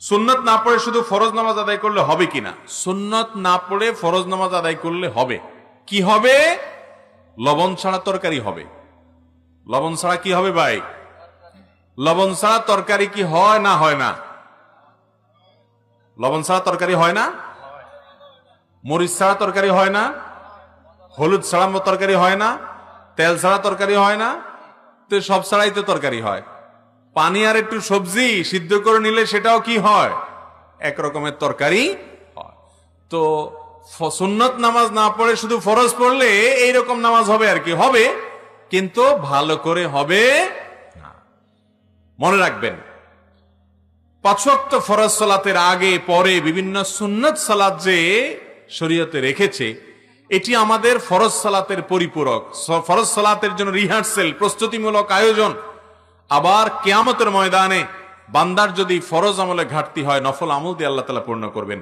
সুন্নত না পড়ে শুধু ফরজ নামাজ আদায় করলে হবে কিনা? সুন্নত না পড়ে ফরজ নামাজ আদায় করলে হবে। কি হবে? লবণ ছাড়া তরকারি হবে। লবণ ছাড়া কি হবে ভাই? লবণ ছাড়া তরকারি কি হয় না হয় না? লবণ ছাড়া তরকারি হয় না? মরিচ ছাড়া তরকারি হয় না? হলুদ ছাড়া তরকারি হয় না? তেল ছাড়া তরকারি হয় না? তো সব ছাড়াই তো তরকারি হয়। পানি আর একটু সবজি সিদ্ধ করে নিলে সেটাও কি হয়? এক রকমের তরকারি হয়। তো সুন্নত নামাজ না পড়ে শুধু ফরজ পড়লে এইরকম নামাজ হবে আর কি, হবে, কিন্তু ভালো করে হবে না। মনে রাখবেন, 5 ওয়াক্ত ফরজ সালাতের আগে পরে বিভিন্ন সুন্নত সালাত যে শরীয়তে রেখেছে, এটি আমাদের ফরজ সালাতের পরিপূরক, ফরজ সালাতের জন্য রিহার্সেল, প্রস্তুতিমূলক আয়োজন। আবার কিয়ামতের ময়দানে বান্দার যদি ফরজ আমলে ঘাটতি হয়, নফল আমল দিয়ে আল্লাহ তাআলা পূর্ণ করবেন।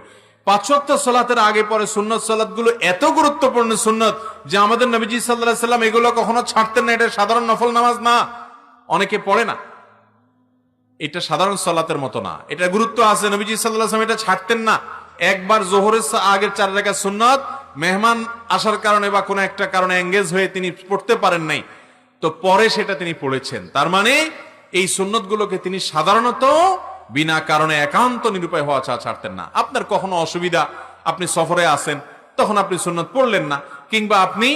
5 ওয়াক্ত সালাতের আগে পরে সুন্নত সালাতগুলো এত গুরুত্বপূর্ণ সুন্নত যে আমাদের নবীজি সাল্লাল্লাহু আলাইহি সাল্লাম এগুলো কখনো ছাড়তেন না। এটা সাধারণ নফল নামাজ না, অনেকে পড়ে না। এটা সাধারণ সালাতের মতো না, এটা গুরুত্ব আছে। নবীজি সাল্লাল্লাহু আলাইহি ওয়াসাল্লাম এটা ছাড়তেন না। একবার যোহরের আগের 4 রাকাত সুন্নাত মেহমান আসার কারণে বা কোনো একটা কারণে এঙ্গেজ হয়ে তিনি পড়তে পারেন নাই, তো পরে সেটা তিনি পড়েছেন। তার মানে এই সুন্নতগুলোকে তিনি সাধারণত বিনা কারণে একান্ত নিরুপায় হওয়া ছাড়তেন না। আপনার কখনো অসুবিধা, আপনি সফরে আছেন, তখন আপনি সুন্নত পড়লেন না, কিংবা আপনি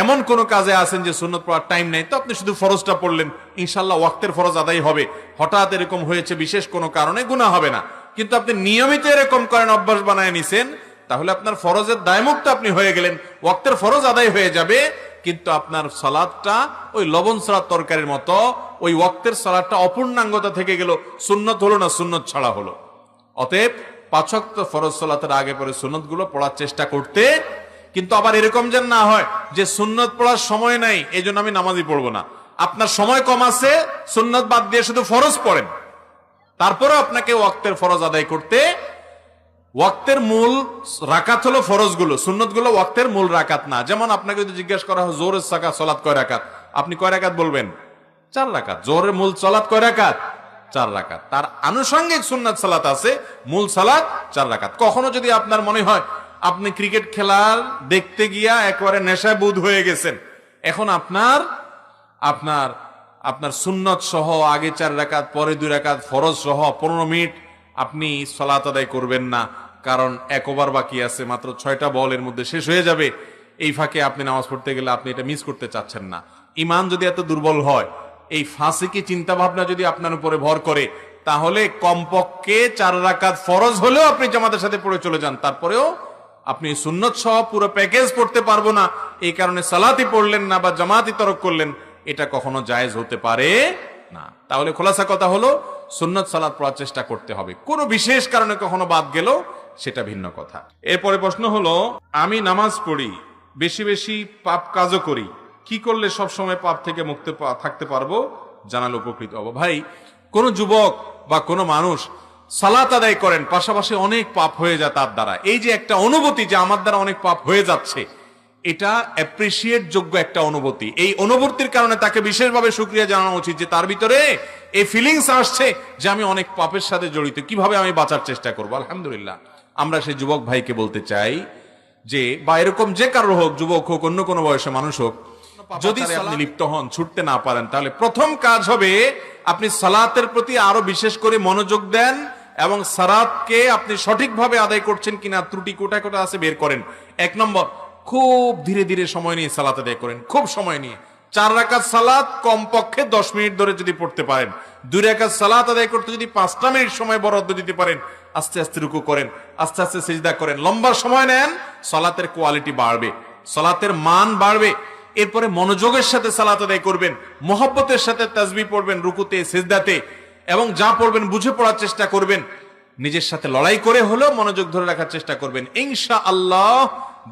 এমন কোন কাজে আছেন যে সুন্নত পড়ার টাইম নেই, তো আপনি শুধু ফরজটা পড়লেন, ইনশাআল্লাহ ওয়াক্তের ফরজ আদায় হবে। হঠাৎ এরকম হয়েছে বিশেষ কোনো কারণে, গুনাহ হবে না। কিন্তু আপনি নিয়মিত এরকম করেন, অভ্যাস বানায় নিছেন, তাহলে আপনার ফরজের দায়মুক্ত আপনি হয়ে গেলেন, ওয়াক্তের ফরজ আদায় হয়ে যাবে, কিন্তু আপনার সালাতটা ওই লবণ ছাড়া তরকারির মতো, ওই ওয়াক্তের সালাতটা অপূর্ণাঙ্গতা থেকে গেল, সুন্নত হলো না, সুন্নত ছাড়া হলো। অতএব 5 ওয়াক্ত ফরজ সালাতের আগে পরে সুন্নতগুলো পড়ার চেষ্টা করতে। কিন্তু আবার এরকম যেন না হয় যে সুন্নত পড়ার সময় নাই, এই জন্য আমি নামাজই পড়বো না। আপনার সময় কম আছে, সুন্নত বাদ দিয়ে শুধু ফরজ পড়েন, তারপরেও আপনাকে ওয়াক্তের ফরজ আদায় করতে। ওয়াক্তের মূল রাকাত হলো ফরজগুলো, সুন্নতগুলো ওয়াক্তের মূল রাকাত না। যেমন আপনাকে যদি জিজ্ঞাসা করা হয় জোহরের সালাত কয় রাকাত, আপনি কয় রাকাত বলবেন? 4 রাকাত। জোহরের মূল সালাত কয় রাকাত? 4 রাকাত। তার আনুষঙ্গিক সুন্নাত সালাত আছে, মূল সালাত 4 রাকাত। কখনো যদি আপনার মনে হয় আপনি ক্রিকেট খেলার দেখতে গিয়া একবারে নেশায় বুধ হয়ে গেছেন, এখন আপনার সুন্নত সহ আগে 4 রাকাত, পরে 2 রাকাত, ফরজ সহ 15 মিনিট আপনি সালাত আদায় করবেন না, কারণ 1 ওভার বাকি আছে, মাত্র 6টা বল এর মধ্যে শেষ হয়ে যাবে। এই ফাঁকে আপনি নামাজ পড়তে গেলে আপনি এটা মিস করতে চাচ্ছেন না। ইমান যদি এত দুর্বল হয়, এই ফাসিকি চিন্তা ভাবনা যদি আপনার উপরে ভর করে, তাহলে কমপক্ষে 4 রাকাত ফরজ হলেও আপনি জামাতের সাথে পড়ে চলে যান, তারপরেও আপনি সুন্নত সহ পুরো প্যাকেজ পড়তে পারবো না, এই কারণে সালাতই পড়লেন না বা জামাতই তরক করলেন, এটা কখনো জায়েজ হতে পারে না। তাহলে খোলাসা কথা হলো, সুন্নত সালাত পড়ার চেষ্টা করতে হবে। কোনো বিশেষ কারণে কখনো বাদ গেল সেটা ভিন্ন কথা। এরপরে প্রশ্ন হলো, আমি নামাজ পড়ি, বেশি বেশি পাপ কাজও করি, কি করলে সব সময় পাপ থেকে মুক্ত থাকতে পারবো? জানালে উপকৃত হব। ভাই, কোন যুবক বা কোনো মানুষ সালাত আদায় করেন, পাশাপাশি অনেক পাপ হয়ে যায় তার দ্বারা, এই যে একটা অনুভূতি যে আমার দ্বারা অনেক পাপ হয়ে যাচ্ছে, এটা অ্যাপ্রিসিয়েট যোগ্য একটা অনুভূতি। এই অনুভূতির কারণে তাকে বিশেষভাবে শুকরিয়া জানানো উচিত যে তার ভিতরে এই ফিলিংস আসছে যে আমি অনেক পাপের সাথে জড়িত, কিভাবে আমি বাঁচার চেষ্টা করবো। আলহামদুলিল্লাহ, আমরা সেই যুবক ভাইকে বলতে চাই যে, বা এরকম যে কারো হোক, যুবক হোক, অন্য কোনো বয়সে মানুষ হোক, যদি আপনি লিপ্ত হন, ছুটতে না পারেন, তাহলে প্রথম কাজ হবে আপনি সালাতের প্রতি আরো বিশেষ করে মনোযোগ দেন এবং সালাতকে আপনি সঠিকভাবে আদায় করছেন কিনা ত্রুটি কোটা আছে বের করেন। 1 নম্বর, খুব ধীরে ধীরে সময় নিয়ে সালাত আদায় করেন, খুব সময় নিয়ে। 4 রাকাত সালাত কমপক্ষে 10 মিনিট ধরে যদি পড়তে পারেন, 2 রাকাত সালাত আদায় করতে যদি 5টা মিনিট সময় বরাদ্দ দিতে পারেন, আস্তে আস্তে রুকু করেন, আস্তে আস্তে সিজদা করেন, লম্বা সময় নেন, সালাতের কোয়ালিটি বাড়বে, সালাতের মান বাড়বে। এরপরে মনোযোগের সাথে সালাত আদায় করবেন, মহব্বতের সাথে তাসবিহ পড়বেন রুকুতে, সিজদাতে, এবং যা পড়বেন বুঝে পড়ার চেষ্টা করবেন, নিজের সাথে লড়াই করে হলেও মনোযোগ ধরে রাখার চেষ্টা করবেন। ইনশাআল্লাহ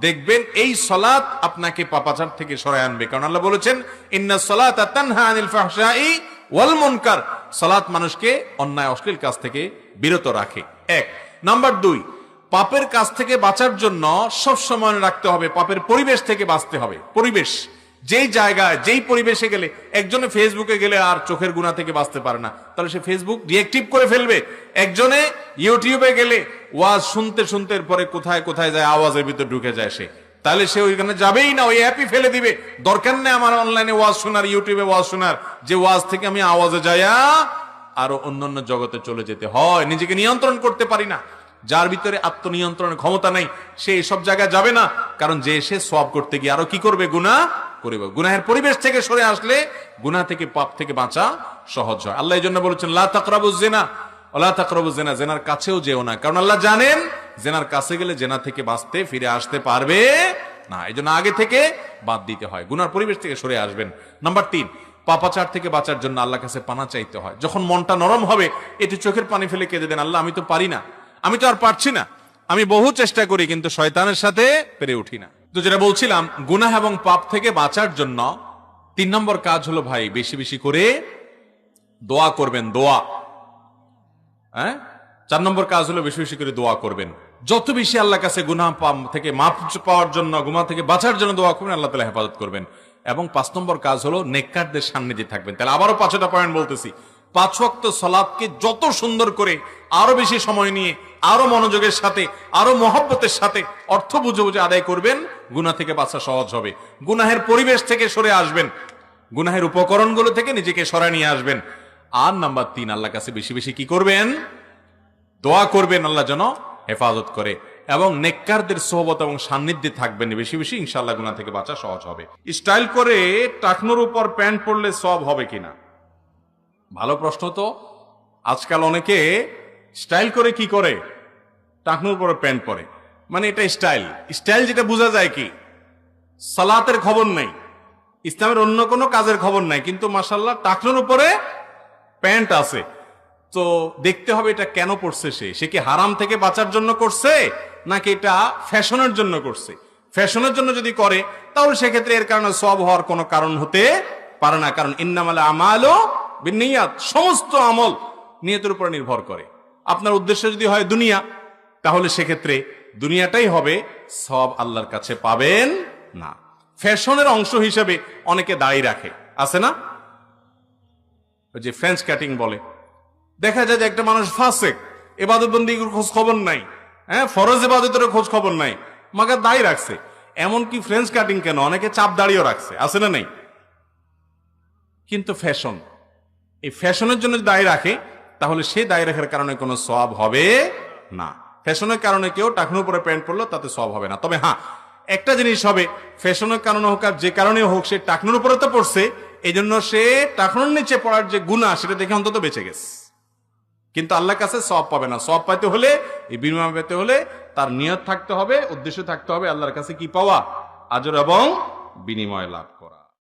দেখবেন এই সালাত আপনাকে পাপাচার থেকে সরায় আনবে, কারণ আল্লাহ বলেছেন, ইন্নাস সালাতা তানহা আনিল ফাহশাই ওয়াল মুনকার, সালাত মানুষকে অন্যায় অশ্লীল কাজ থেকে বিরত রাখে। 1 নাম্বার 2, পাপের কাজ থেকে বাঁচার জন্য সব সময় রাখতে হবে পাপের পরিবেশ থেকে বাঁচতে হবে। পরিবেশ যেই জায়গায় যেই পরিবেশে গেলে, একজনে ফেসবুকে গেলে আর চোখের গুনাহ থেকে বাঁচতে পারে না, তাহলে সে ফেসবুক ডিএক্টিভ করে ফেলবে। একজনে ইউটিউবে গেলে ওয়াজ শুনতে শুনতে পরে কোথায় কোথায় যায়, আওয়াজের ভিতর ঢুকে যায় সে, তাহলে সে ওইখানে যাবেই না, ওই অ্যাপই ফেলে দিবে। দরকার নেই আমার অনলাইনে ওয়াজ শোনার, ইউটিউবে ওয়াজ শোনার, যে ওয়াজ থেকে আমি আওয়াজে যাইয়া আরো অন্যান্য জগতে চলে যেতে হয়। নিজেকে নিয়ন্ত্রণ করতে পারি না, যার ভিতরে আত্মনিয়ন্ত্রণের ক্ষমতা নাই, সে এসব জায়গায় যাবে না। কারণ যে সে সওয়াব করতে গিয়ে আরো কি করবে, গুনাহ করবে। গুনাহের পরিবেশ থেকে সরে আসলে গুনাহ থেকে, পাপ থেকে বাঁচা সহজ হয়। আল্লাহ এই জন্য বলেছেন লা তাকরাবুজ জিনা ওয়ালা তাকরাবুজ জিনা, জেনার কাছেও যেও না। কারণ আল্লাহ জানেন জেনার কাছে গেলে জেনা থেকে বাঁচতে ফিরে আসতে পারবে না। এই জন্য আগে থেকে বাদ দিতে হয়, গুনার পরিবেশ থেকে সরে আসবেন। নাম্বার 3, পাপাচার থেকে বাঁচার জন্য আল্লাহর কাছে পানা চাইতে হয়। যখন মনটা নরম হবে, একটু চোখের পানি ফেলে কেঁদে দেন, আল্লাহ আমি তো পারি না, আমি তো আর পারছি না, আমি বহু চেষ্টা করি কিন্তু শয়তানের সাথে পেরে উঠি না। তো যেটা বলছিলাম, গুনাহ এবং পাপ থেকে বাঁচার জন্য 3 নম্বর কাজ হলো ভাই, বেশি বেশি করে দোয়া করবেন। দোয়া, 4 নম্বর কাজ হলো বেশি বেশি করে দোয়া করবেন। যত বেশি আল্লাহর কাছে গুনাহ থেকে মাফ পাওয়ার জন্য, গুনাহ থেকে বাঁচার জন্য দোয়া করবেন, আল্লাহ তাআলা হেফাজত করবেন। এবং 5 নম্বর কাজ হলো নেককারদের সান্নিধ্যে থাকবেন। তাহলে আবারও 5টা পয়েন্ট বলতেছি। 5 ওয়াক্ত সালাতকে যত সুন্দর করে, আরো বেশি সময় নিয়ে, আরো মনোযোগের সাথে, আরো মহব্বতের সাথে অর্থ বুঝে বুঝে আদায় করবেন, গুনাহ থেকে বাঁচা সহজ হবে। গুনাহের পরিবেশ থেকে সরে আসবেন, গুনাহের উপকরণগুলো থেকে নিজেকে সরায় নিয়ে আসবেন। আর নাম্বার 3, আল্লাহর কাছে বেশি বেশি কি করবেন, দোয়া করবেন, আল্লাহ যেন হেফাজত করে। এবং নেককারদের সোহবত এবং সান্নিধ্যে থাকবেন বেশি বেশি, ইনশাআল্লাহ গুনাহ থেকে বাঁচা সহজ হবে। স্টাইল করে টাকনোর উপর প্যান্ট পরলে সওয়াব হবে কিনা, ভালো প্রশ্ন। তো আজকাল অনেকে স্টাইল করে কি করে, টাকনোর উপরে প্যান্ট পরে, মানে এটা স্টাইল। স্টাইল যেটা বোঝা যায় কি, সালাতের খবর নাই, ইসলামের অন্য কোনো কাজের খবর নাই, কিন্তু মাশাআল্লাহ টাকনোর উপরে প্যান্ট আছে। তো দেখতে হবে এটা কেন পড়ছে, সে কি হারাম থেকে বাঁচার জন্য করছে, নাকি এটা ফ্যাশনের জন্য করছে। ফ্যাশনের জন্য যদি করে, তাহলে সেক্ষেত্রে এর কারণে সওয়াব হওয়ার কোনো কারণ হতে পারে না। কারণ ইন্নামাল আমালু বিন্নিয়াত, সমস্ত আমল নিয়তের উপর নির্ভর করে। আপনার উদ্দেশ্য যদি হয় দুনিয়া, তাহলে সেক্ষেত্রে দুনিয়াটাই হবে, সওয়াব আল্লাহর কাছে পাবেন না। ফ্যাশনের অংশ হিসেবে অনেকে দাড়ি রাখে, আছে না, ওই যে ফ্রেঞ্চ কাটিং বলে। দেখা যায় যে একটা মানুষ ফাসেক, ইবাদতবন্দির খোঁজ খবর নাই, ফরজ ইবাদতের খোঁজ খবর নাই, মাগার দাড়ি রাখছে। এমনকি ফ্রেঞ্চ কাটিং কেন, অনেকে চাপ দাড়িও রাখছে, আছে না নেই। কিন্তু ফ্যাশন, এই ফ্যাশনের জন্য দাড়ি রাখে, তাহলে সেই দাড়ি রাখার কারণে কোনো সওয়াব হবে না। ফ্যাশনের কারণে কেউ টাকনোর উপরে প্যান্ট পরলো, তাতে সওয়াব হবে না। তবে হ্যাঁ, একটা জিনিস হবে, ফ্যাশনের কারণে হোক আর যে কারণে হোক, সে টাকনোর উপরে তো পড়ছে, এই জন্য সে টাকনোর নিচে পড়ার যে গুনাহ, সেটা দেখে অন্তত বেঁচে গেছে। কিন্তু আল্লাহর কাছে সওয়াব পাবে না। সওয়াব পাইতে হলে, এই বিনিময় পেতে হলে তার নিয়ত থাকতে হবে, উদ্দেশ্য থাকতে হবে আল্লাহর কাছে কি পাওয়া, আজর এবং বিনিময় লাভ করা।